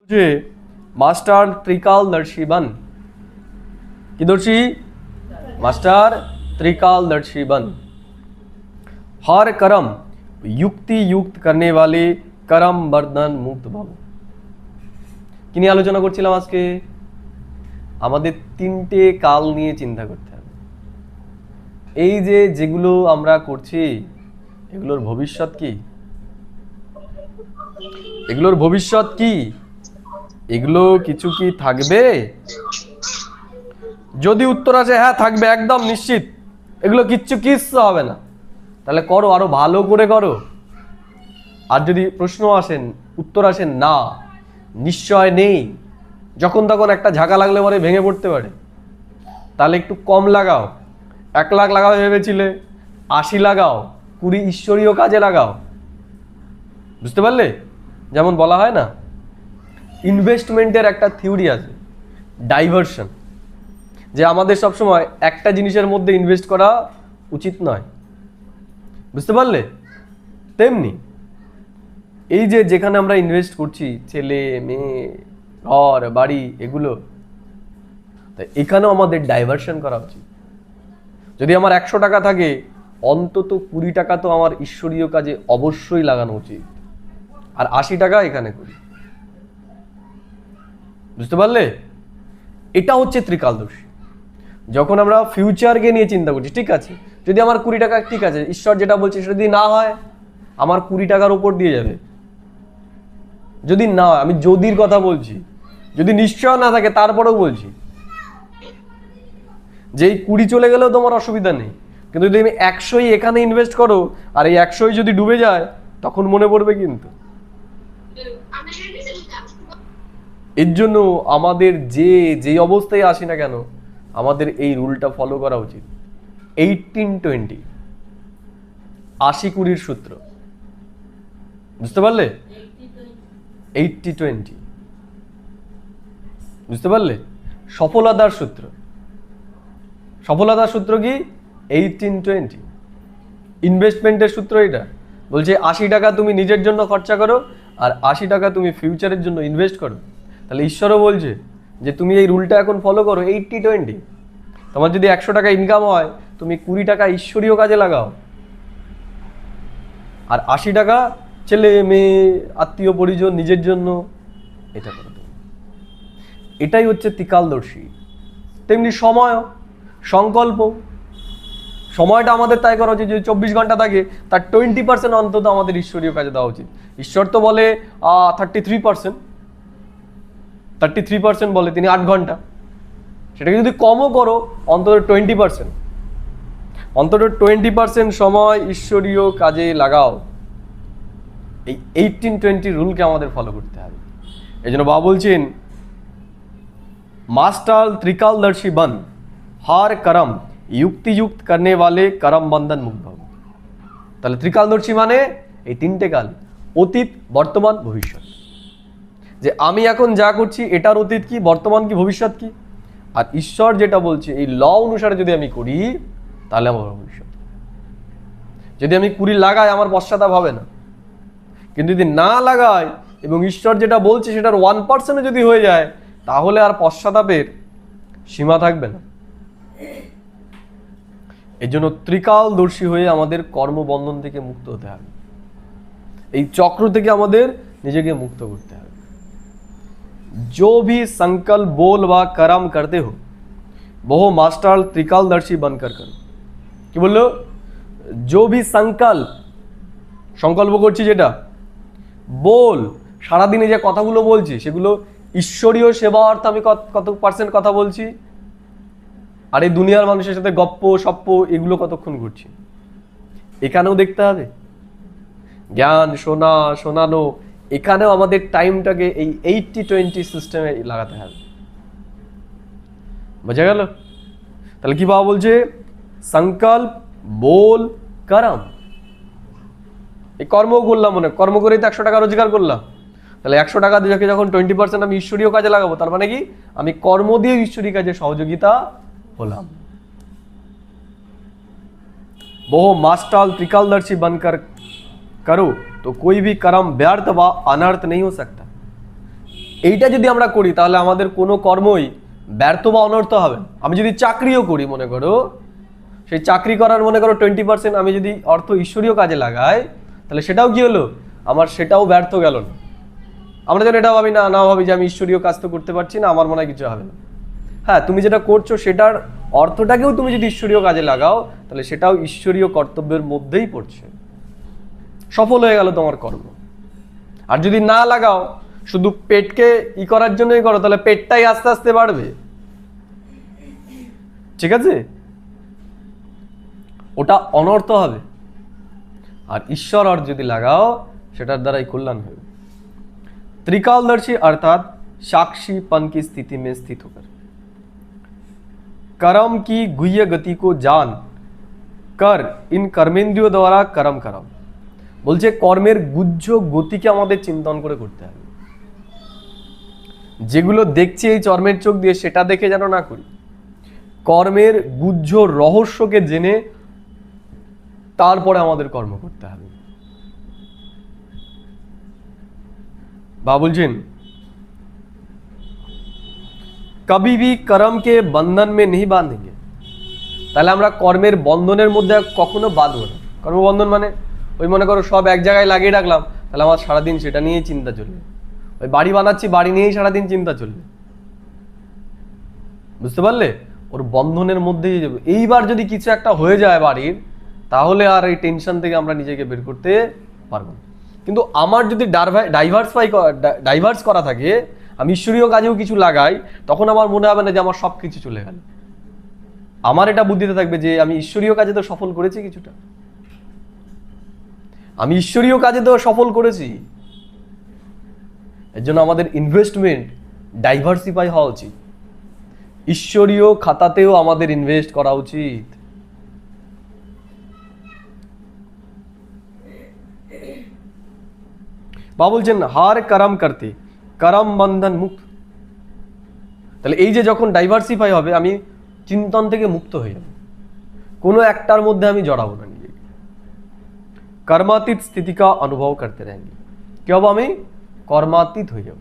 যে মাস্টার ত্রিকালদর্শী बन কি দর্শী मास्टर त्रिकालदर्शी बन हर कर्म युक्ति युक्त करने वाले कर्म बंधन मुक्त भव কি নিয়ে আলোচনা করছিলাম আজকে আমাদের তিনটে কাল নিয়ে চিন্তা করতে হবে এই যে যেগুলো আমরা করছি এগুলোর ভবিষ্যৎ কি এগুলোর ভবিষ্যৎ কি এগুলো কিছু কি থাকবে যদি উত্তর আসে হ্যাঁ থাকবে একদম নিশ্চিত এগুলো কিচ্ছু হবে না তাহলে করো আরো ভালো করে করো আর যদি প্রশ্ন আসেন উত্তর আসেন না নিশ্চয় নেই যখন তখন একটা ঝাঁকা লাগলে পরে ভেঙে পড়তে পারে তাহলে একটু কম লাগাও 1 লাখ লাগাও ভেবেছিলে 80 লাগাও 20 ঈশ্বরীয় কাজে লাগাও বুঝতে পারলে যেমন বলা হয় না ইনভেস্টমেন্টের একটা থিওরি আছে ডাইভারশন যে আমাদের সব সময় একটা জিনিসের মধ্যে ইনভেস্ট করা উচিত নয় বুঝতে পারলে তেমনি এই যে যেখানে আমরা ইনভেস্ট করছি ছেলে মেয়ে ঘর বাড়ি এগুলো তাই এখানেও আমাদের ডাইভারশন করা উচিত যদি আমার 100 টাকা থাকে অন্তত 20 টাকা তো আমার ঈশ্বরীয় কাজে অবশ্যই লাগানো উচিত আর 80 টাকা এখানে করি বুঝতে পারলে এটা হচ্ছে ত্রিকালদর্শী যখন আমরা ফিউচারকে নিয়ে চিন্তা করছি ঠিক আছে যদি আমার 20 টাকা ঠিক আছে ঈশ্বর যেটা বলছে সেটা যদি না হয় আমার 20 টাকার উপর দিয়ে যাবে যদি না হয় আমি যদির কথা বলছি যদি নিশ্চয় না থাকে তারপরেও বলছি যে এই 20 চলে গেলেও তোমার অসুবিধা নেই কিন্তু যদি আমি 100ই এখানে ইনভেস্ট করো আর এই 100ই যদি ডুবে যায় তখন মনে পড়বে কিন্তু এর জন্য আমাদের যে অবস্থায় আসি না কেন আমাদের এই রুলটা ফলো করা উচিত 18-20 80-20 সূত্র বুঝতে পারলে 80-20 বুঝতে পারলে সফলতার সূত্র কি 18-20 ইনভেস্টমেন্টের সূত্র এটা বলছে 80 টাকা তুমি নিজের জন্য খরচা করো আর 80 টাকা তুমি ফিউচারের জন্য ইনভেস্ট করো তাহলে ঈশ্বরও বলছে যে তুমি এই রুলটা এখন ফলো করো 80-20 তোমার যদি 100 টাকা ইনকাম হয় তুমি 20 টাকা ঈশ্বরীয় কাজে লাগাও আর 80 টাকা ছেলে মেয়ে আত্মীয় পরিজন নিজের জন্য এটা করো এটাই হচ্ছে ত্রিকালদর্শী তেমনি সময় সংকল্প সময়টা আমাদের তাই করা উচিত যদি 24 ঘন্টা থাকে তার 20% অন্তত আমাদের ঈশ্বরীয় কাজে দেওয়া উচিত ঈশ্বর তো বলে 33% বলে তিনি 8 ঘন্টা সেটাকে যদি কমও করো অন্তত 20% সময় ঈশ্বরীয় কাজে লাগাও এই 18-20 রুলকে আমাদের ফলো করতে হবে এই জন্য বাবা বলছেন मास्टर त्रिकालदर्शी बन हर कर्म युक्ति युक्त करने वाले कर्म बंधन मुक्त भव তাহলে ত্রিকালদর্শী মানে এই তিনটে কাল অতীত বর্তমান ভবিষ্যৎ যে আমি এখন যা করছি এটার অতীত কি বর্তমান কি ভবিষ্যৎ কি আর ঈশ্বর যেটা বলছে এই ল অনুসারে যদি আমি করি তাহলে আমার ভবিষ্যৎ যদি আমি 20 লাগাই আমার পশ্চাতাপ হবে না কিন্তু যদি না লাগাই এবং ঈশ্বর যেটা বলছে সেটার 1% যদি হয়ে যায় তাহলে আর পশ্চাতাপের সীমা থাকবে না এই জন্য ত্রিকালদর্শী হয়ে আমাদের কর্মবন্ধন থেকে মুক্ত হতে হবে এই চক্র থেকে আমাদের নিজেকে মুক্ত করতে হবে जो भी संकल्प बोल व कर्म करते हो वो मास्टर त्रिकालदर्शी बनकर करो কি বললো जो भी সংকল্প করছি যেটা বল সারাদিনে যে কথাগুলো বলছি সেগুলো ঈশ্বরীয় সেবা অর্থে আমি কত % কথা বলছি আর এই দুনিয়ার মানুষের সাথে গপ্প সপ্প এগুলো কতক্ষণ ঘুরছি এখানেও দেখতে হবে জ্ঞান শোনানো এখানেও আমাদের টাইমটাকে এই 80-20 সিস্টেমে লাগাতে হবে বোঝা গেল তাহলে কি বাবা বলছে সংকল্প বল করম এই কর্ম করলাম মনে কর্ম করেই তো 100 টাকা রোজগার করলাম তাহলে 100 টাকা দিয়ে যখন 20% আমি ঈশ্বরীয় কাজে লাগাবো তার মানে কি আমি কর্ম দিয়ে ঈশ্বরীয় কাজে সহযোগিতা হলাম वो मास्टर त्रिकालदर्शी बनकर करो तो कोई भी कर्म व्यर्थ व अनर्थ नहीं हो सकता এইটা যদি আমরা করি তাহলে আমাদের কোনো কর্মই ব্যর্থ বা অনর্থ হবে না। আমি যদি চাকরিও করি, মনে করো সেই চাকরি করার মনে করো 20% আমি যদি অর্থ ঈশ্বরীয় কাজে লাগাই, তাহলে সেটাও কি হলো, আমার সেটাও ব্যর্থ গেল না। আমরা যেন এটা ভাবি না ভাবি যে আমি ঈশ্বরীয় কাজ তো করতে পারছি না, আমার মনে হয় কিছু হবে না। হ্যাঁ, তুমি যেটা করছো সেটার অর্থটাকেও তুমি যদি ঈশ্বরীয় কাজে লাগাও, তাহলে সেটাও ঈশ্বরীয় কর্তব্যের মধ্যেই পড়ছে, সফল হয়ে গেল তোমার কর্ম। আর যদি না লাগাও, শুধু পেটকে করার জন্যই করো, তাহলে পেটটাই আস্তে আস্তে বাড়বে। ঠিক আছে, ওটা অনর্থ হবে। আর ঈশ্বর অর্থ যদি লাগাও, সেটার দ্বারাই কল্যাণ হবে। त्रिकालदर्शी अर्थात साक्षीपन की स्थिति में स्थित होकर कर्म की गुह्य गति को जान कर इन कर्मेंद्रियों द्वारा कर्म कराओ। বলছে কর্মের গুহ্য গতিকে আমাদের চিন্তন করে করতে হবে। যেগুলো দেখছি এই চর্মের চোখ দিয়ে, সেটা দেখে যেন না করি। কর্মের গুহ্য রহস্যকে জেনে তারপরে আমাদের কর্ম করতে হবে। बाबुलजीन कभी भी कर्म के बंधन में नहीं बांधेंगे। তাহলে আমরা কর্মের বন্ধনের মধ্যে কখনো বাঁধবো না। কর্মবন্ধন মানে ওই মনে করো সব এক জায়গায় লাগিয়ে রাখলাম, তাহলে আমার সারাদিন সেটা নিয়েই চিন্তা চলবে। ওই বাড়ি বানাচ্ছি, বাড়ি নিয়েই সারাদিন চিন্তা চলবে। বুঝতে পারলে? ওর বন্ধনের মধ্যেই যাবে। এইবার যদি কিছু একটা হয়ে যায় বাড়ির, তাহলে আর এই টেনশন থেকে আমরা নিজেকে বের করতে পারবো না। কিন্তু আমার যদি ডাইভার্স করা থাকে, আমি ঈশ্বরীয় কাজেও কিছু লাগাই, তখন আমার মনে হবে না যে আমার সব কিছু চলে গেল। আমার এটা বুদ্ধিতে থাকবে যে আমি ঈশ্বরীয় কাজে তো সফল করেছি, কিছুটা আমি ঈশ্বরীয় কাজে তো সফল করেছি। এর জন্য আমাদের ইনভেস্টমেন্ট ডাইভার্সিফাই হওয়া উচিত। ঈশ্বরীয় খাতাতেও আমাদের ইনভেস্ট করা উচিত। বাবা বলছেন হার করম করতে করম বন্ধন মুক্ত। তাহলে এই যে যখন ডাইভার্সিফাই হবে, আমি চিন্তন থেকে মুক্ত হয়ে যাব, কোনো একটার মধ্যে আমি জড়াবো না নিজেকে। কর্মাতীত স্থিতি কা অনুভব করতে रहेंगे। কি হবো? আমি কর্মাতীত হয়ে যাব।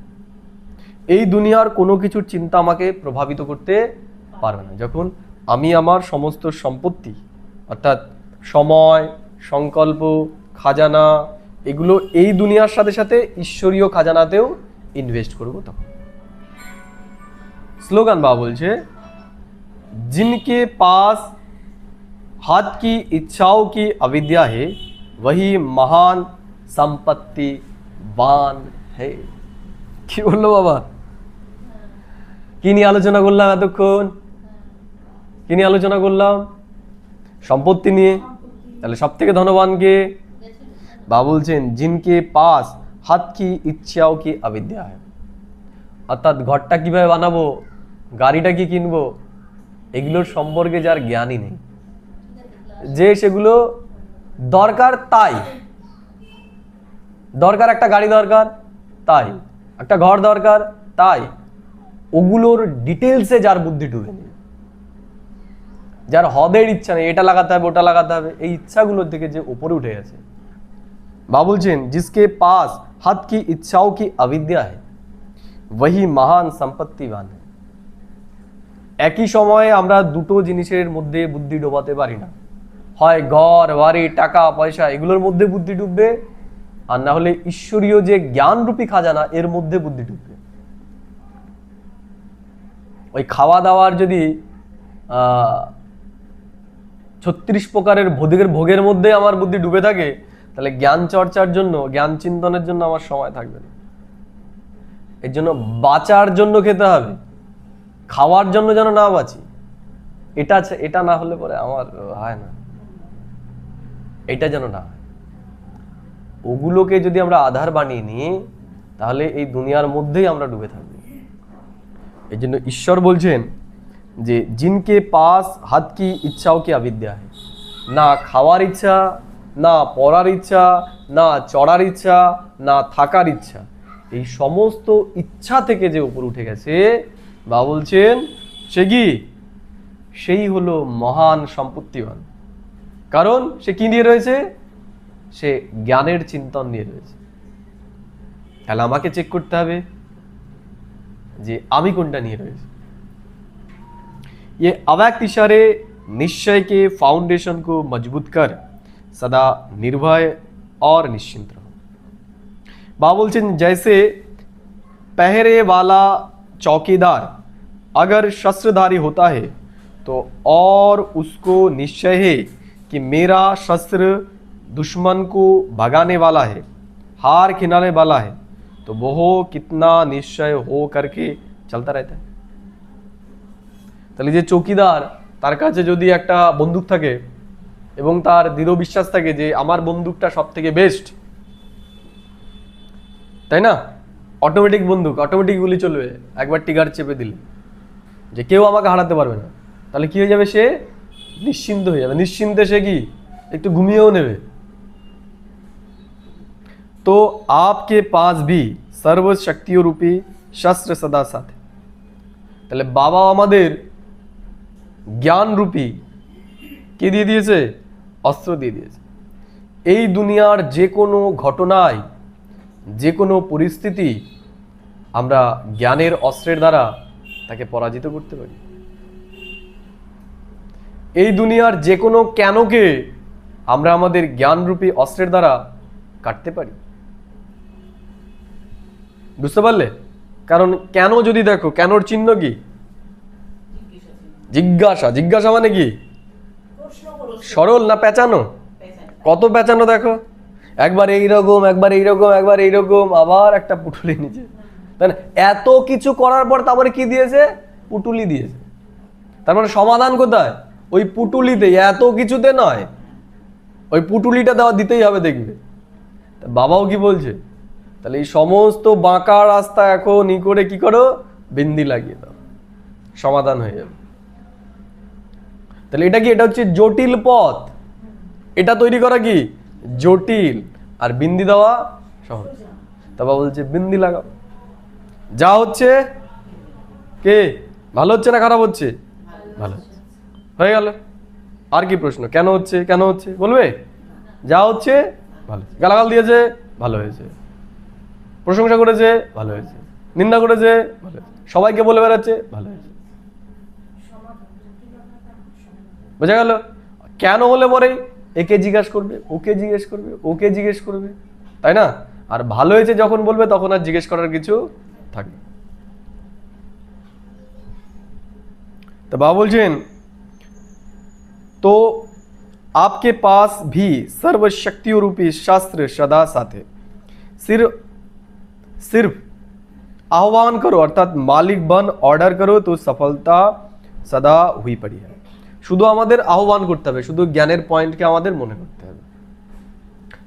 এই দুনিয়ার কোনো কিছুর চিন্তা আমাকে প্রভাবিত করতে পারবে না। যখন আমি আমার সমস্ত সম্পত্তি অর্থাৎ সময়, সংকল্প, খাজানা, এগুলো এই দুনিয়ার সাথে সাথে ঈশ্বরীয় খাজানাতেও ইনভেস্ট করব তখন। স্লোগান বাবা বলছে, जिनके पास हाथ की इच्छाओं की अविद्या है वही महान সম্পত্তিবান है। কি বললো বাবা? কি নিয়ে আলোচনা করলাম এতক্ষণ? কি নিয়ে আলোচনা করলাম? সম্পত্তি নিয়ে। তাহলে সব থেকে ধনবান কে? বাবা বলছেন जिनके पास हाथ की इच्छाओं की अविद्या है। অর্থাৎ ঘরটা কিভাবে বানাবো, গাড়িটা কি কিনবো, এগুলোর সম্পর্কে যার জ্ঞানই নেই, যে সেগুলো দরকার তাই দরকার, একটা গাড়ি দরকার তাই, একটা ঘর দরকার তাই, ওগুলোর ডিটেলসে যার বুদ্ধি ঢুকে নেই, যার হদের ইচ্ছা নেই, এটা লাগাতে হবে ওটা লাগাতে হবে, এই ইচ্ছাগুলোর থেকে যে উপরে উঠে গেছে। বাবা বলছেন जिसके पास हाथ की इच्छाओं की अविद्या है वही महान সম্পত্তিবান है। একই সময়ে আমরা দুটো জিনিসের মধ্যে বুদ্ধি ডোবাতে পারি না। হয় ঘর বাড়ি টাকা পয়সা এগুলোর মধ্যে বুদ্ধি ডুববে, আর না হলে ঈশ্বরীয় যে জ্ঞানরূপী খাজানা এর মধ্যে বুদ্ধি ডুববে। ওই খাওয়া দাওয়ার যদি 36 প্রকারের ভোগের মধ্যে আমার বুদ্ধি ডুবে থাকে, তাহলে জ্ঞান চর্চার জন্য, জ্ঞান চিন্তনের জন্য আমার সময় থাকবে না। এর জন্য বাঁচার জন্য খেতে হবে, খাওয়ার জন্য যেন না বাঁচি। এটা না হলে পরে আমার হয় না, এটা যেন না হয়। ওগুলোকে যদি আমরা আধার বানিয়ে নিই, তাহলে এই দুনিয়ার মধ্যেই আমরা ডুবে থাকবো। এই জন্য ঈশ্বর বলছেন যে জিনকে পাস হাত কি ইচ্ছাও কি অবিদ্যা হয়। না খাওয়ার ইচ্ছা, না পড়ার ইচ্ছা, না চড়ার ইচ্ছা, না থাকার ইচ্ছা, এই সমস্ত ইচ্ছা থেকে যে উপর উঠে গেছে, বা বলছেন সে কি? সেই হলো মহান সম্পত্তিবান। কারণ সে কি নিয়ে রয়েছে? সে জ্ঞানের চিন্তন নিয়ে রয়েছে। তাহলে আমাকে চেক করতে হবে যে আমি কোনটা নিয়ে রয়েছে। ये अव्यक्त इशारे निश्चय के फाउंडेशन को मजबूत कर सदा निर्भय और निश्चिंत रहो। बाबा बोलছেন जैसे पहरे वाला चौकीदार अगर शस्त्रधारी होता है तो और उसको निश्चय है कि मेरा शस्त्र दुश्मन को भगाने वाला है, हार खिलाने वाला है, तो वो कितना निश्चय हो करके चलता रहता है। তাহলে যে চৌকিদার, তার কাছে যদি একটা বন্দুক থাকে এবং তার দৃঢ় বিশ্বাস থাকে যে আমার বন্দুকটা সব থেকে বেস্ট, তাই না? অটোমেটিক বন্দুক, অটোমেটিক গুলি চলবে, একবার ট্রিগার চেপে দিলে যে কেউ আমাকে হারাতে পারবে না, তাহলে কি হয়ে যাবে? সে নিশ্চিন্ত হয়ে যাবে। নিশ্চিন্তে সে কি একটু ঘুমিয়েও নেবে। तो आपके पास भी सर्व शक्तियों रूपी शस्त्र सदा साथ है। তাহলে বাবা আমাদের জ্ঞান রূপী কি দিয়ে দিয়েছে? অস্ত্র দিয়ে দিয়েছে। এই দুনিয়ার যে কোনো ঘটনায়, যে কোনো পরিস্থিতি আমরা জ্ঞানের অস্ত্রের দ্বারা তাকে পরাজিত করতে পারি। এই দুনিয়ার যে কোনো কেনকে আমরা আমাদের জ্ঞানরূপী অস্ত্রের দ্বারা কাটতে পারি। বুঝতে পারলে? কারণ কেন যদি দেখো, কেনর চিহ্ন কি? জিজ্ঞাসা। জিজ্ঞাসা মানে কি? সরল না পেঁচানো? কত পেঁচানো দেখো, একবার এইরকম, একবার এইরকম, একবার এইরকম, আবার একটা পুটুলি নিচে, তাই না? এত কিছু করার পর তারপরে কি দিয়েছে? পুটুলি দিয়েছে। তার মানে সমাধান কোথায়? ওই পুটুলিতে, এত কিছুতে নয়, ওই পুটুলিটা দেওয়া দিতেই হবে। দেখবে বাবাও কি বলছে? তাহলে এই সমস্ত বাঁকা রাস্তা এখন ই করে কি করো? বিন্দি লাগিয়ে দাও, সমাধান হয়ে যাবে। তাহলে এটা কি? এটা হচ্ছে জটিল পথ। এটা তৈরি করা কি? জটিল। আর বিন্দি দেওয়া সহজ। বাবা বলছে বিন্দি লাগাও, যা হচ্ছে কে ভালো হচ্ছে না খারাপ হচ্ছে? ভালো হচ্ছে। হয়ে গেল। আর কি প্রশ্ন? কেন হচ্ছে? কেন হচ্ছে বলবে? যা হচ্ছে ভালো। গালাগাল দিয়েছে, ভালো হয়েছে। প্রশংসা করেছে, ভালো হয়েছে। নিন্দা করেছে, ভালো হয়েছে। সবাইকে বলে বেড়াচ্ছে, ভালো হয়েছে। বোঝা গেল? কেন হলে পরে একে জিজ্ঞেস করবে, ওকে জিজ্ঞেস করবে, ওকে জিজ্ঞেস করবে, তাই না? আর ভালো হয়েছে যখন বলবে তখন আর জিজ্ঞেস করার কিছু থাকবে। তো বাবা বলছেন तो आपके पास भी सर्वशक्तियों रूपी शास्त्र सदा साथ है। सिर्फ आह्वान करो अर्थात मालिक बन ऑर्डर करो तो सफलता सदा हुई पड़ी है। শুধু আমাদের আহ্বান করতে হবে, শুধু জ্ঞানের পয়েন্টকে আমাদের মনে করতে হবে,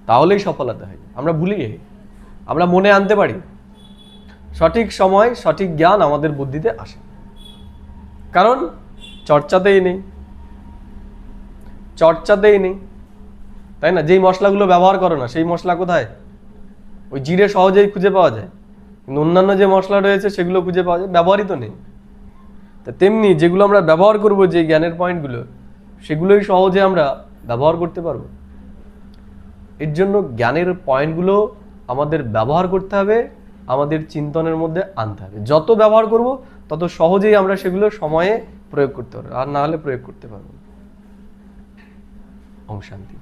তাহলেই সফলতা হয়। আমরা ভুলে যাই, আমরা মনে আনতে পারি, সঠিক সময় সঠিক জ্ঞান আমাদের বুদ্ধিতে আসে, কারণ চর্চাতেই নেই, চর্চাতেই নেই, তাই না? যেই মশলাগুলো ব্যবহার করো না, সেই মশলা কোথায়? ওই জিরে সহজেই খুঁজে পাওয়া যায়, কিন্তু অন্যান্য যে মশলা রয়েছে সেগুলো খুঁজে পাওয়া যায়, ব্যবহৃত নেই। তা তেমনি যেগুলো আমরা ব্যবহার করব, যে জ্ঞানের পয়েন্টগুলো, সেগুলোই সহজে আমরা ব্যবহার করতে পারবো। এর জন্য জ্ঞানের পয়েন্টগুলো আমাদের ব্যবহার করতে হবে, আমাদের চিন্তনের মধ্যে আনতে হবে। যত ব্যবহার করব তত সহজেই আমরা সেগুলো সময়ে প্রয়োগ করতে পারবো, আর না হলে প্রয়োগ করতে পারবো না। ওম শান্তি।